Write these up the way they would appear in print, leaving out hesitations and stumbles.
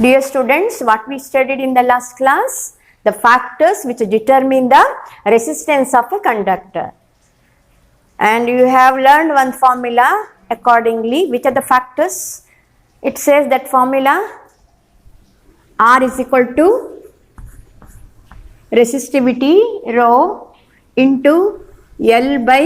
Dear students, what we studied in the last class? The factors which determine the resistance of a conductor. And you have learned one formula accordingly. Which are the factors? It says that formula R is equal to resistivity rho into L by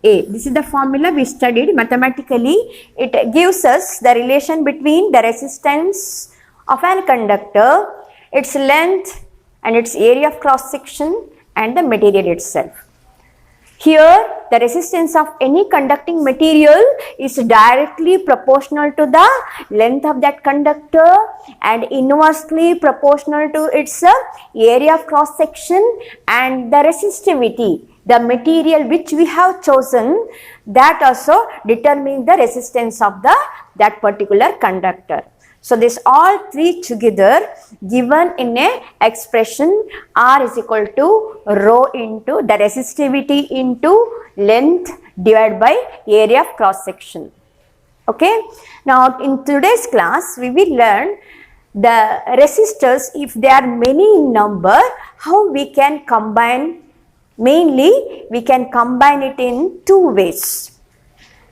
A. This is the formula we studied mathematically. It gives us the relation between the resistance of an conductor, its length and its area of cross section and the material itself. Here the resistance of any conducting material is directly proportional to the length of that conductor and inversely proportional to its area of cross section, and the resistivity, the material which we have chosen, that also determines the resistance of that particular conductor. So this all three together given in a expression R is equal to rho into the resistivity into length divided by area of cross section. Okay. Now in today's class we will learn the resistors, if they are many in number, how we can combine. Mainly we can combine it in two ways.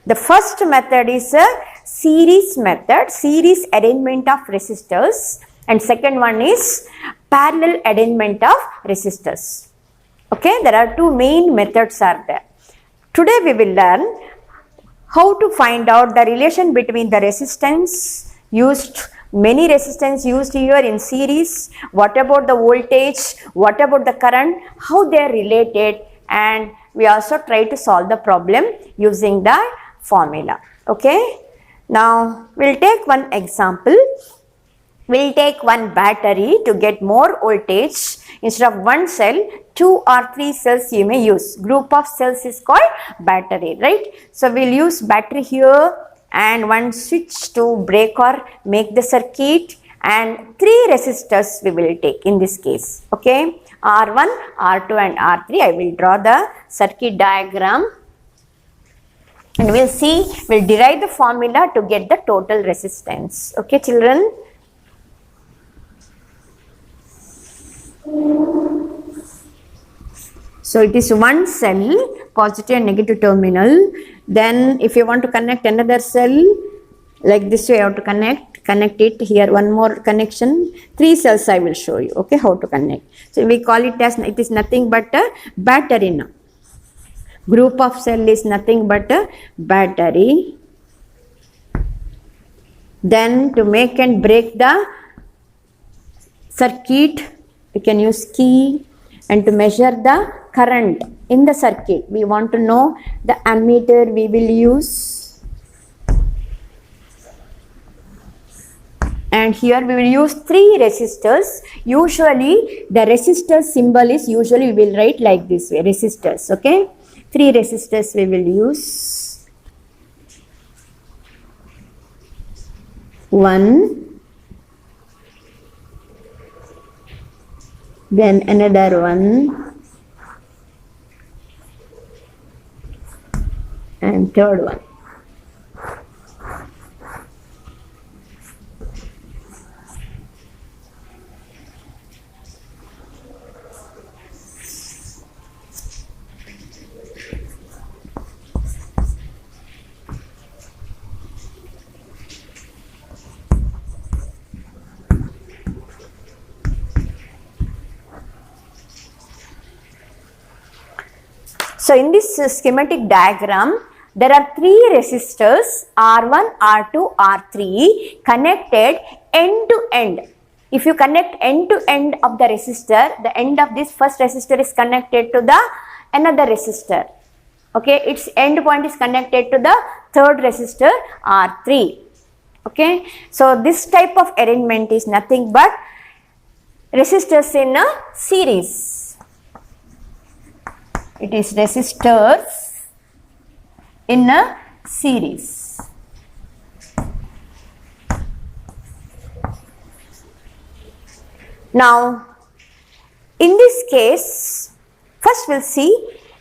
The first method is a series method, series arrangement of resistors, and second one is parallel arrangement of resistors. Okay, there are two main methods are there. Today we will learn how to find out the relation between the resistance used, many resistance used here in series, what about the voltage, what about the current, how they are related, and we also try to solve the problem using the formula. Okay. Now we will take one example. We will take one battery to get more voltage. Instead of one cell, 2 or 3 cells you may use. Group of cells is called battery, right? So we will use battery here and one switch to break or make the circuit, and 3 resistors we will take in this case. Okay, R1, R2 and R3. I will draw the circuit diagram. And we will see, we will derive the formula to get the total resistance. Okay, children. So it is one cell, positive and negative terminal. Then if you want to connect another cell, like this way you have to connect it here, one more connection. 3 cells I will show you, okay, how to connect. So we call it as, it is nothing but a battery now. Group of cell is nothing but a battery. Then to make and break the circuit, we can use key, and to measure the current in the circuit, we want to know the ammeter we will use. And here we will use 3 resistors. Usually the resistor symbol is, usually we will write like this way, resistors, okay. 3 resistors we will use. 1, then another one, and third one. So in this schematic diagram, there are 3 resistors R1, R2, R3 connected end to end. If you connect end to end of the resistor, the end of this first resistor is connected to the another resistor. Okay, its end point is connected to the third resistor R3. Okay, so this type of arrangement is nothing but resistors in a series. It is resistors in a series. Now, in this case, first we'll see,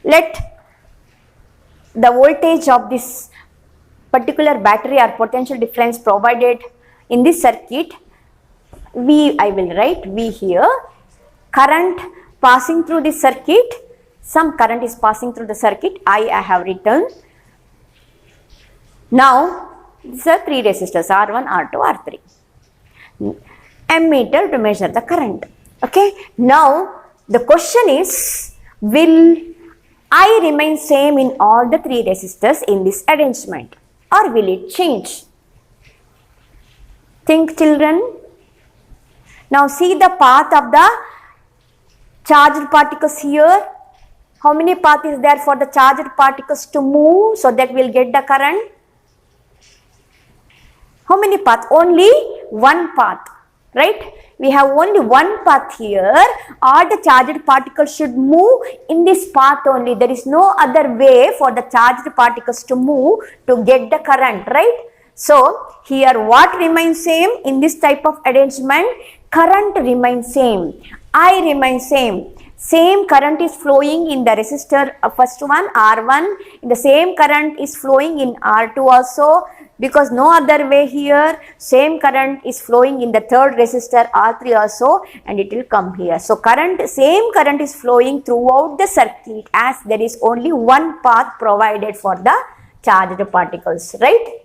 let the voltage of this particular battery or potential difference provided in this circuit V, I will write V here. Current passing through the circuit, some current is passing through the circuit, I have written. Now, these are three resistors, R1, R2, R3. Ammeter to measure the current. Okay. Now, the question is, will I remain same in all the three resistors in this arrangement, or will it change? Think, children. Now, see the path of the charged particles here. How many paths is there for the charged particles to move so that we will get the current? How many paths? Only one path, right? We have only one path here. All the charged particles should move in this path only. There is no other way for the charged particles to move to get the current, right? So, here what remains same in this type of arrangement? Current remains same. I remain same. Same current is flowing in the resistor, first one R1. The same current is flowing in R2 also, because no other way here. Same current is flowing in the third resistor R3 also, and it will come here. So same current is flowing throughout the circuit, as there is only one path provided for the charged particles, right?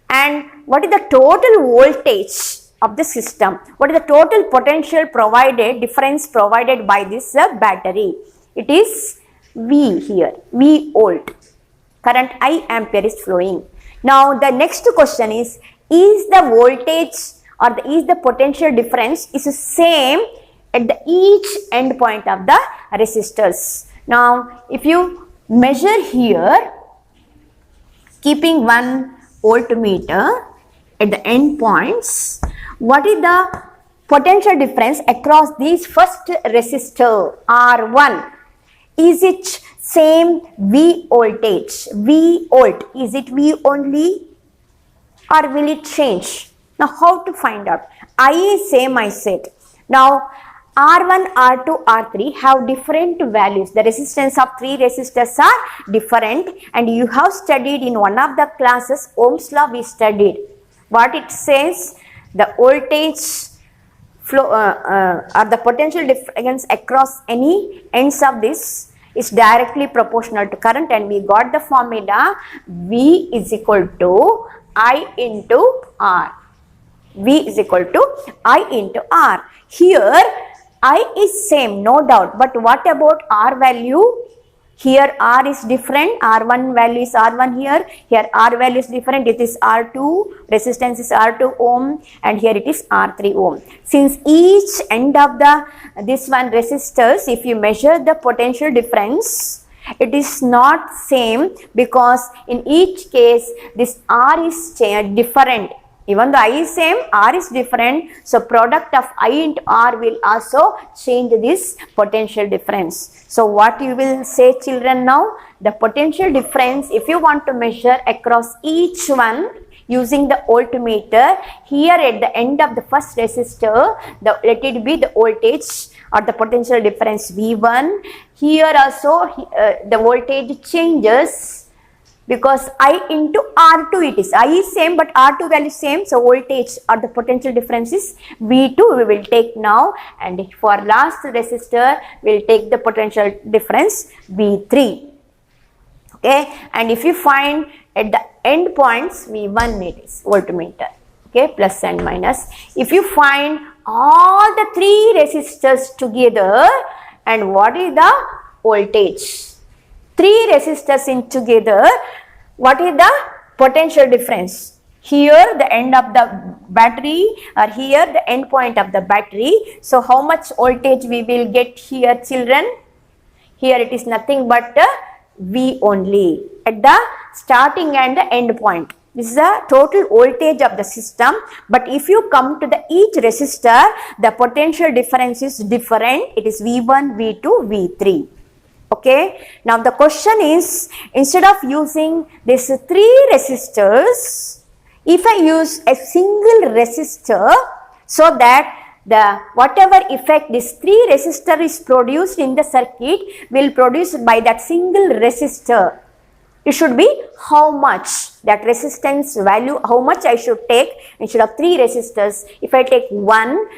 And what is the total voltage of the system? What is the total potential provided, difference provided by this battery? It is V here, V volt. Current I ampere is flowing. Now the next question is the voltage or is the potential difference is the same at the each end point of the resistors? Now if you measure here, keeping one voltmeter at the end points, what is the potential difference across these first resistor R1? Is it same V voltage, V volt? Is it V only, or will it change? Now how to find out? I is same, I said. Now R1, R2, R3 have different values. The resistance of three resistors are different, and you have studied in one of the classes, Ohm's law we studied. What it says? The voltage flow or the potential difference across any ends of this is directly proportional to current, and we got the formula V is equal to I into R. V is equal to I into R. Here I is same, no doubt, but what about R value? Here R is different, R1 value is R1 here R value is different, it is R2, resistance is R2 ohm, and here it is R3 ohm. Since each end of this one resistors, if you measure the potential difference, it is not same, because in each case this R is different. Even though I is same, R is different. So product of I into R will also change this potential difference. So what you will say, children, now? The potential difference, if you want to measure across each one using the voltmeter, here at the end of the first resistor, let it be the voltage or the potential difference V1. Here also the voltage changes, because I into R2 it is. I is same, but R2 value is same. So voltage or the potential difference is V2 we will take now, and for last resistor we will take the potential difference V3. Okay, and if you find at the end points V1 it is voltmeter. Okay, plus and minus. If you find all the three resistors together, and what is the voltage? Three resistors in together, what is the potential difference? Here the end of the battery, or here the end point of the battery. So how much voltage we will get here, children? Here it is nothing but V only at the starting and the end point. This is the total voltage of the system, but if you come to the each resistor, the potential difference is different. It is V1, V2, V3. Okay, now the question is, instead of using these three resistors, if I use a single resistor, so that the whatever effect this three resistor is produced in the circuit will produce by that single resistor. it should be how much, that resistance value, how much I should take. Instead of 3 resistors, if I take 1,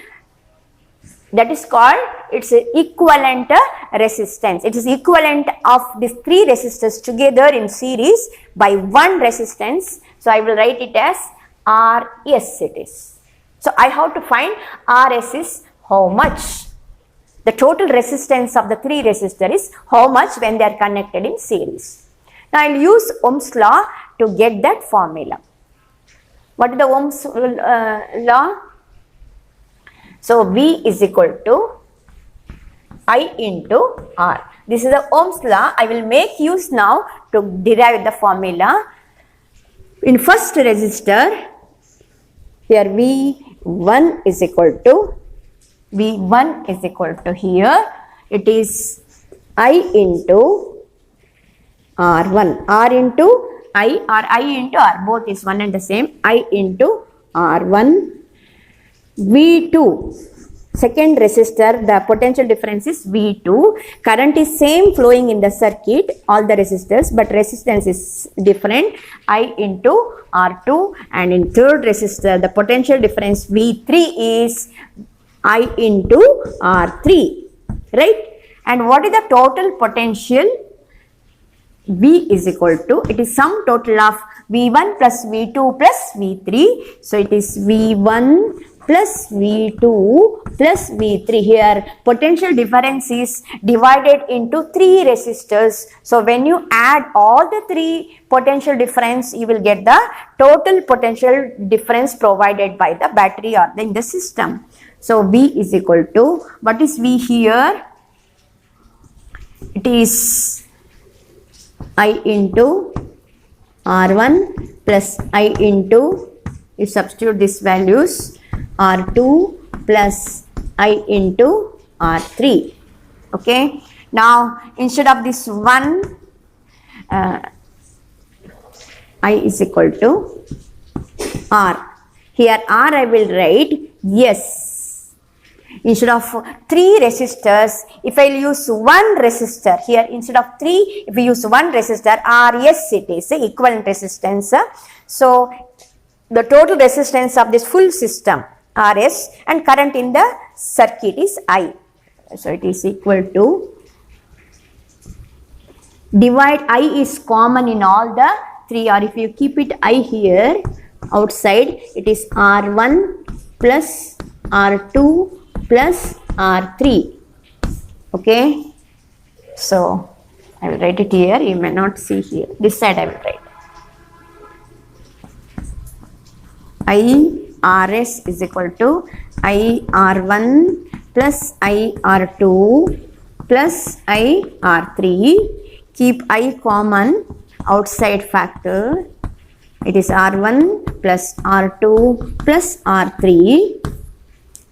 that is called its equivalent resistance. It is equivalent of these 3 resistors together in series by 1 resistance. So I will write it as RS it is. So I have to find RS is how much. The total resistance of the 3 resistors is how much when they are connected in series. Now I will use Ohm's law to get that formula. What is the Ohm's law? So V is equal to I into R. This is the Ohm's law. I will make use now to derive the formula. In first resistor, here V1 is equal to here, it is I into R1, R into I or I into R, both is one and the same, I into R1. V2, second resistor, the potential difference is V2. Current is same flowing in the circuit, all the resistors, but resistance is different, I into R2. And in third resistor, the potential difference V3 is I into R3, right? And what is the total potential? V is equal to, it is sum total of V1 plus V2 plus V3. So it is V1 plus V2 plus V3. Here potential difference is divided into 3 resistors. So when you add all the 3 potential difference, you will get the total potential difference provided by the battery or in the system. So V is equal to, what is V here? It is I into R1 plus I into, you substitute these values, R2 plus I into R3. Okay. Now instead of this 1, I is equal to R. Here R I will write yes. Instead of 3 resistors, if I use 1 resistor, here instead of 3, if we use 1 resistor, RS it is equivalent resistance. So the total resistance of this full system, RS, and current in the circuit is I. So it is equal to, divide I is common in all the 3, or if you keep it I here outside, it is R1 plus R2 plus R3. Okay. So I will write it here. You may not see here. This side I will write. IRS is equal to IR1 plus IR2 plus IR3. Keep I common outside factor. It is R1 plus R2 plus R3.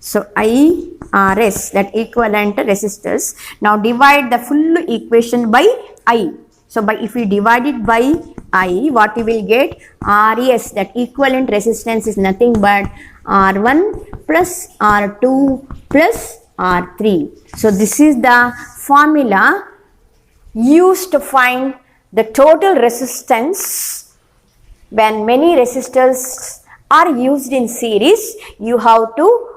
So IRS, that equivalent resistors. Now divide the full equation by I. So if we divide it by I, what we will get? RS, that equivalent resistance is nothing but R1 plus R2 plus R3. So this is the formula used to find the total resistance. When many resistors are used in series, you have to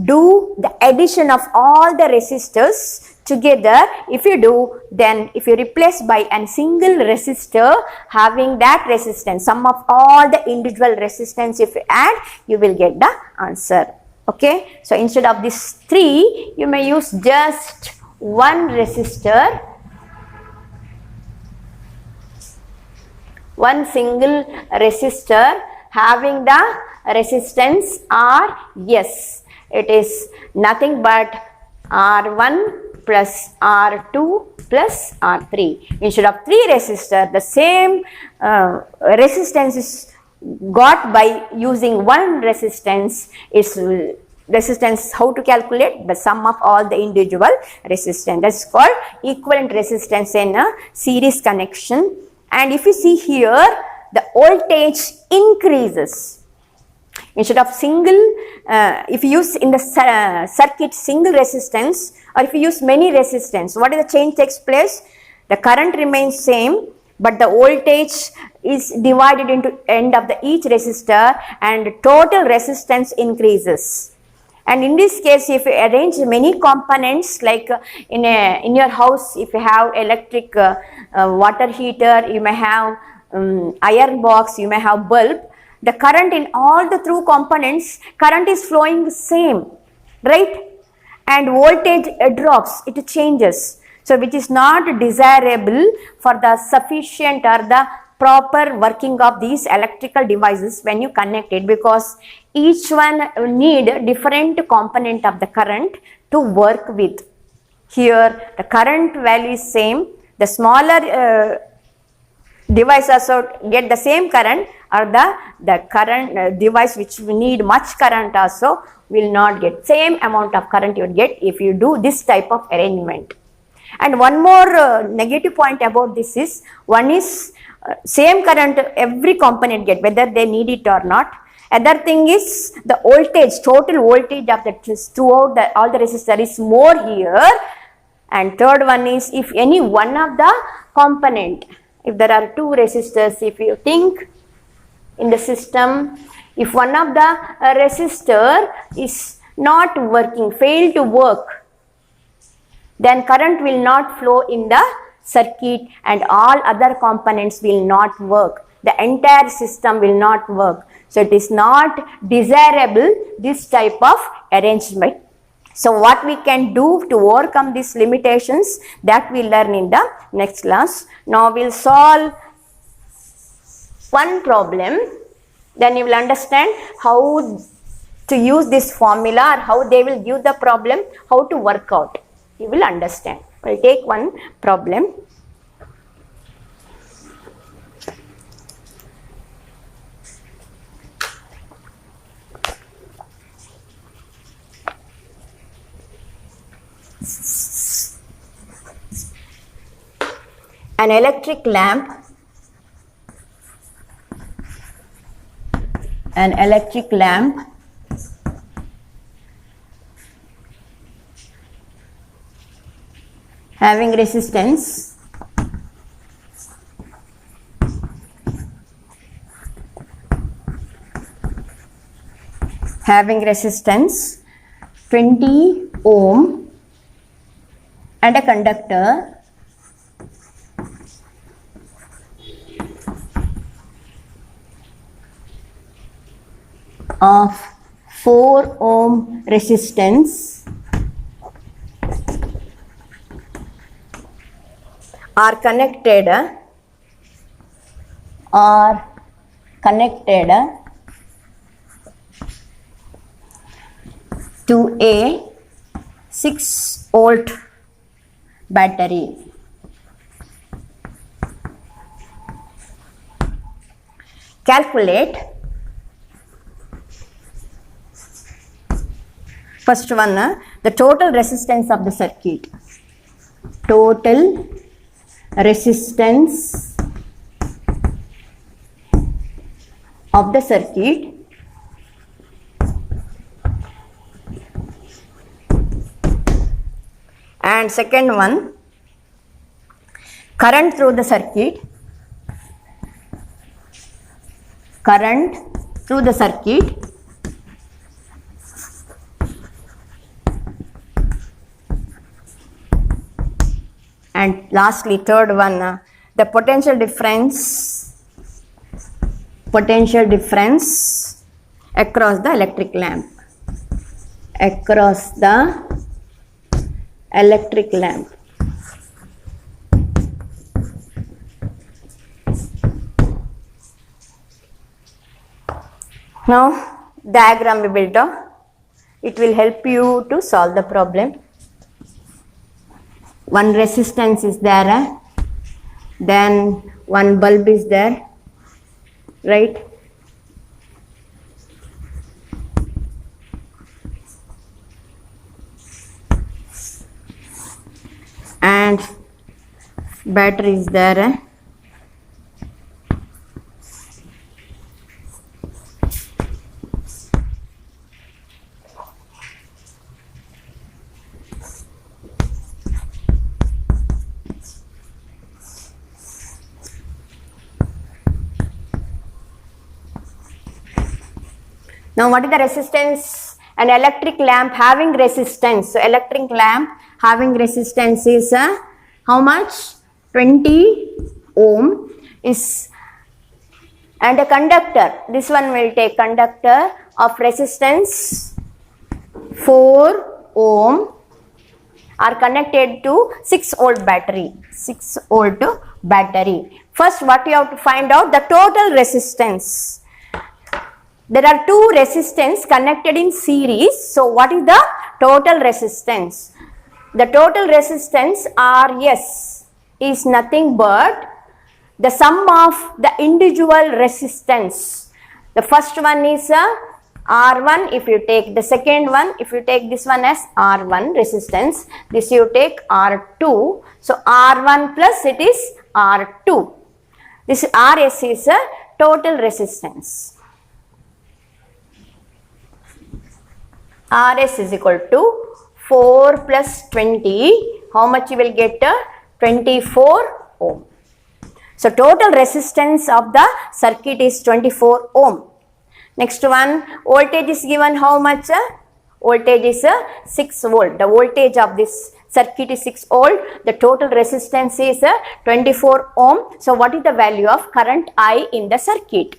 do the addition of all the resistors together. If you do, then if you replace by a single resistor having that resistance, sum of all the individual resistance, if you add, you will get the answer. Okay. So instead of this 3, you may use just 1 resistor, 1 single resistor having the resistance RS. It is nothing but R1 plus R2 plus R3. Instead of 3 resistor, the same resistance is got by using 1 resistance. Is resistance, how to calculate? The sum of all the individual resistance. That is called equivalent resistance in a series connection. And if you see here, the voltage increases. Instead of single, if you use in the circuit single resistance, or if you use many resistance, what is the change takes place? The current remains same, but the voltage is divided into end of the each resistor and total resistance increases. And in this case, if you arrange many components, like in your house, if you have electric water heater, you may have iron box, you may have bulb, the current in all the through components, current is flowing same, right? And voltage drops, it changes. So which is not desirable for the sufficient or the proper working of these electrical devices when you connect it, because each one need different component of the current to work with. Here the current value is same, the smaller device also get the same current, or the current device which need much current also will not get same amount of current you will get if you do this type of arrangement. And one more negative point about this is, one is same current every component get whether they need it or not. Other thing is the voltage, total voltage of the throughout all the resistor is more here. And third one is, if any one of the component, if there are two resistors, if you think in the system, if one of the resistor is not working, fail to work, then current will not flow in the circuit and all other components will not work. The entire system will not work. So it is not desirable, this type of arrangement. So what we can do to overcome these limitations, that we learn in the next class. Now we will solve one problem, then you will understand how to use this formula, or how they will give the problem, how to work out. You will understand. We will take one problem. An electric lamp, having resistance having resistance 20 ohm and a conductor of 4 ohm resistance are connected to a 6 volt battery. Calculate first one, the total resistance of the circuit. Total resistance of the circuit and second one, current through the circuit, and lastly third one, the potential difference across the electric lamp. Now diagram we will draw. It will help you to solve the problem. One resistance is there, then one bulb is there, right? And battery is there. Now what is the resistance? An electric lamp having resistance. So electric lamp having resistance is how much? 20 ohm is, and a conductor, this one will take conductor of resistance 4 ohm are connected to 6 volt battery. 6 volt battery. First what you have to find out? The total resistance. There are two resistance connected in series. So what is the total resistance? The total resistance RS is nothing but the sum of the individual resistance. The first one is R1, if you take the second one, if you take this one as R1 resistance, this you take R2. So R1 plus it is R2. This RS is a total resistance. RS is equal to 4 plus 20. How much you will get? 24 ohm. So total resistance of the circuit is 24 ohm. Next one, voltage is given how much? Voltage is 6 volt. The voltage of this circuit is 6 volt. The total resistance is 24 ohm. So what is the value of current I in the circuit?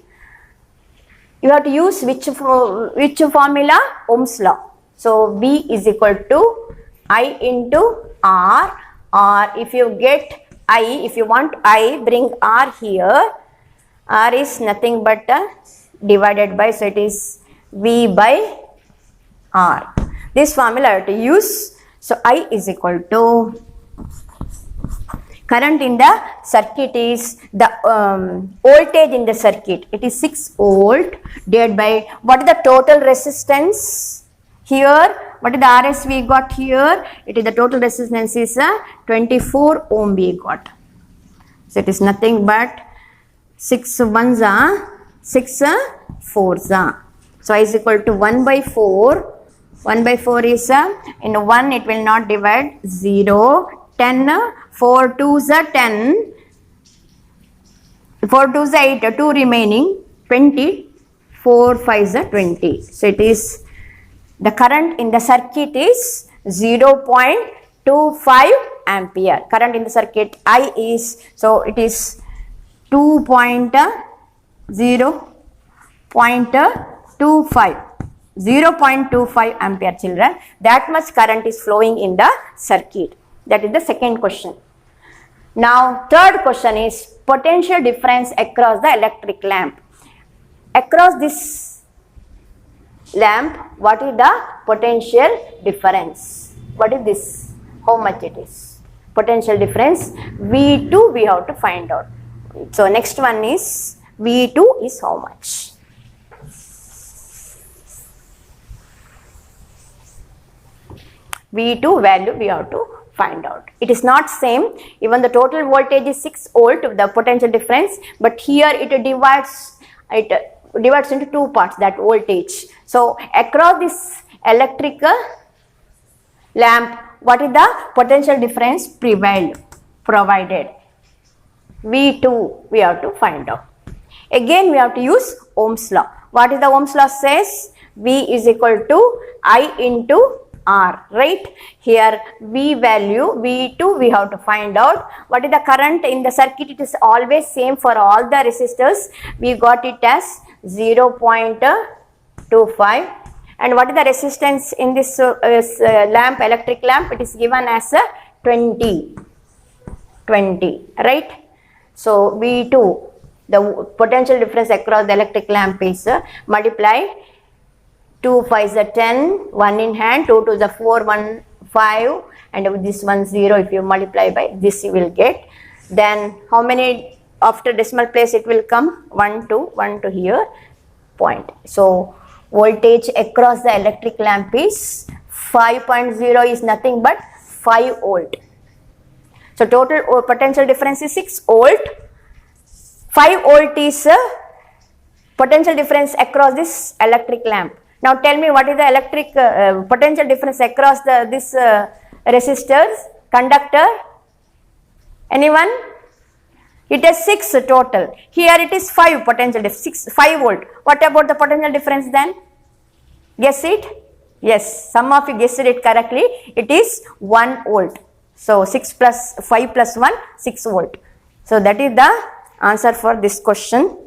You have to use which formula? Ohm's law. So V is equal to I into R, or if you get I, if you want I, bring R here. R is nothing but divided by, so it is V by R. This formula I have to use. So I is equal to, current in the circuit is the voltage in the circuit. It is 6 volt divided by, what is the total resistance? Here, what is the RS we got here? It is the total resistance is 24 ohm we got. So it is nothing but 6 ones are 6 fours are. So I is equal to 1 by 4. 1 by 4 is in 1 it will not divide, 0, 10, 4 2s are 10, 4 2s are 8, 2 remaining, 20, 4 5s are 20. So it is, the current in the circuit is 0.25 ampere. Current in the circuit I is, so it is 0.25 ampere children. That much current is flowing in the circuit. That is the second question. Now third question is potential difference across the electric lamp. Across this lamp, what is the potential difference? What is this? How much it is? Potential difference V2 we have to find out. So next one is V2 is how much? V2 value we have to find out. It is not same, even the total voltage is 6 volt, the potential difference, but here it divides into two parts, that voltage. So across this electric lamp, what is the potential difference provided? V2 we have to find out. Again we have to use Ohm's law. What is the Ohm's law says? V is equal to I into R, right? Here V value, V2 we have to find out. What is the current in the circuit? It is always same for all the resistors. We got it as 0.25. And what is the resistance in this lamp, electric lamp? It is given as 20, right? So V2, the potential difference across the electric lamp is multiply 2 5s are 10, 1 in hand, 2 2s are 4, 1 5, and this one 0. If you multiply by this you will get. Then how many after decimal place it will come? 1 2 here, point. So voltage across the electric lamp is 5.0 is nothing but 5 volt. So total potential difference is 6 volt. 5 volt is potential difference across this electric lamp. Now tell me what is the electric potential difference across this resistors, conductor? Anyone? It is 6 total. Here it is 5 potential difference, 5 volt. What about the potential difference then? Guess it? Yes, some of you guessed it correctly. It is 1 volt. So 6 plus 5 plus 1, 6 volt. So that is the answer for this question.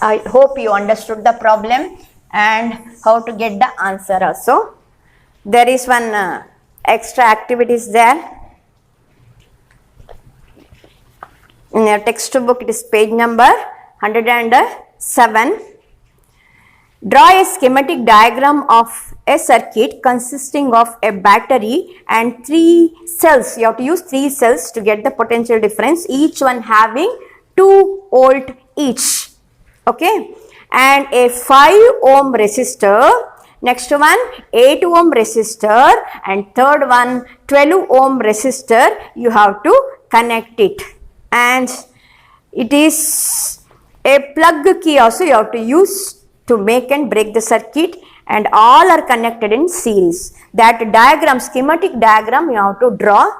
I hope you understood the problem and how to get the answer also. There is one extra activities there. In your textbook, it is page number 107. Draw a schematic diagram of a circuit consisting of a battery and 3 cells. You have to use 3 cells to get the potential difference, each one having 2 volt each. Okay, and a 5 ohm resistor, next one 8 ohm resistor, and third one 12 ohm resistor. You have to connect it, and it is a plug key also you have to use to make and break the circuit, and all are connected in series. That diagram, schematic diagram, you have to draw.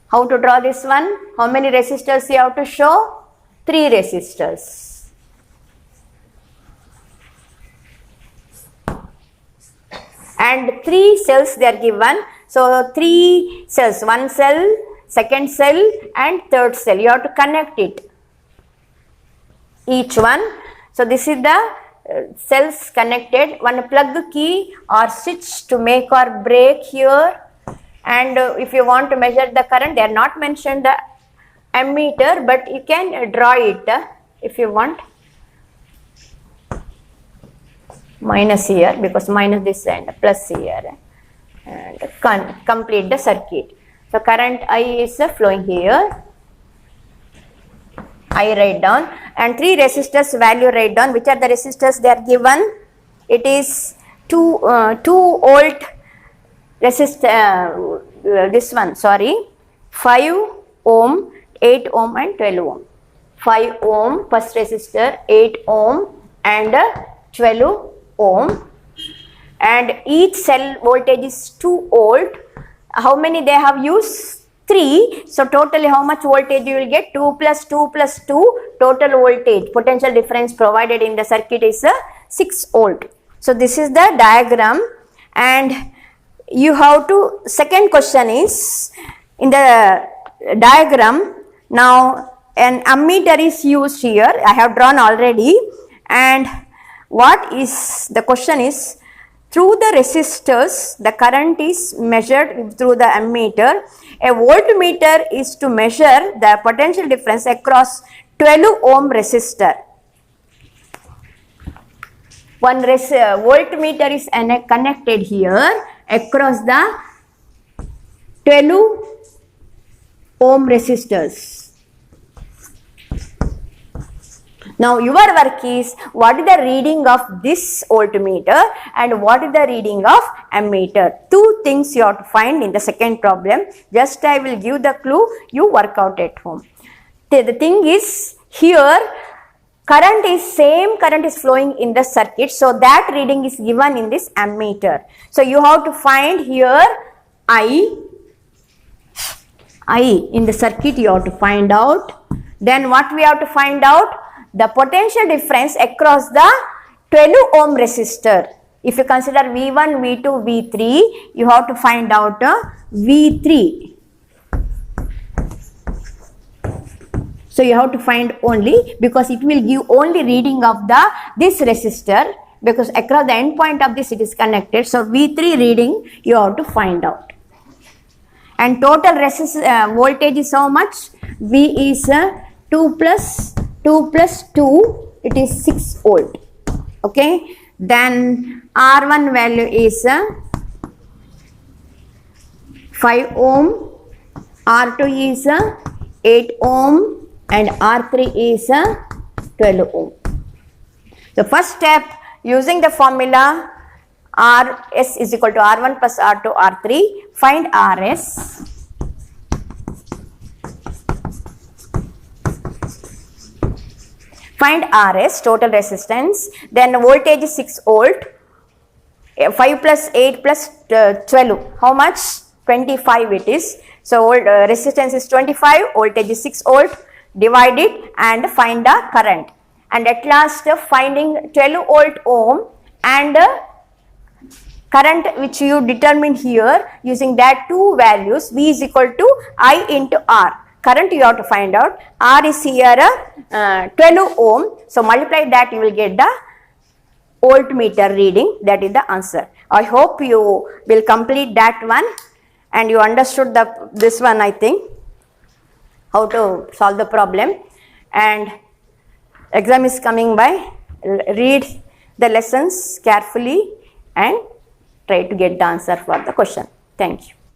How to draw this one? How many resistors you have to show? 3 resistors. And 3 cells they are given. So 3 cells, 1 cell, second cell and third cell. You have to connect it, each one. So this is the cells connected. One plug key or switch to make or break here. And if you want to measure the current, they are not mentioned the ammeter, but you can draw it if you want. Minus here, because minus this and plus here, and complete the circuit. So current I is flowing here. I write down, and 3 resistors value write down. Which are the resistors they are given? It is 2 volt resistor. This one, sorry, 5 ohm, 8 ohm and 12 ohm. 5 ohm first resistor, 8 ohm and 12 ohm, and each cell voltage is 2 volt. How many they have used? 3. So totally how much voltage you will get? 2 plus 2 plus 2, total voltage, potential difference provided in the circuit is 6 volt. So this is the diagram, and you have to, second question is, in the diagram, now an ammeter is used here. I have drawn already, and what is the question is, through the resistors the current is measured through the ammeter. A voltmeter is to measure the potential difference across 12 ohm resistor. One voltmeter is connected here across the 12 ohm resistors. Now your work is, what is the reading of this voltmeter and what is the reading of ammeter? 2 things you have to find in the second problem. Just I will give the clue, you work out at home. The thing is, here current is same current is flowing in the circuit, so that reading is given in this ammeter. So you have to find here I in the circuit you have to find out. Then what we have to find out? The potential difference across the 12 ohm resistor. If you consider V1, V2, V3, you have to find out V3. So you have to find only, because it will give only reading of this resistor, because across the end point of this it is connected. So V3 reading you have to find out. And total voltage is how much? V is 2 plus 2, it is 6 volt. Okay, then R1 value is 5 ohm, R2 is 8 ohm and R3 is 12 ohm. The first step, using the formula Rs is equal to R1 plus R2 R3, find Rs. Find Rs, total resistance, then voltage is 6 volt, 5 plus 8 plus 12, how much? 25 it is. So resistance is 25, voltage is 6 volt, divide it and find the current. And at last finding 12 volt ohm and current which you determine here using that two values, V is equal to I into R. Current you have to find out, R is here 12 ohm, so multiply that you will get the voltmeter reading, that is the answer. I hope you will complete that one and you understood this one, I think, how to solve the problem. And exam is coming by, read the lessons carefully and try to get the answer for the question. Thank you.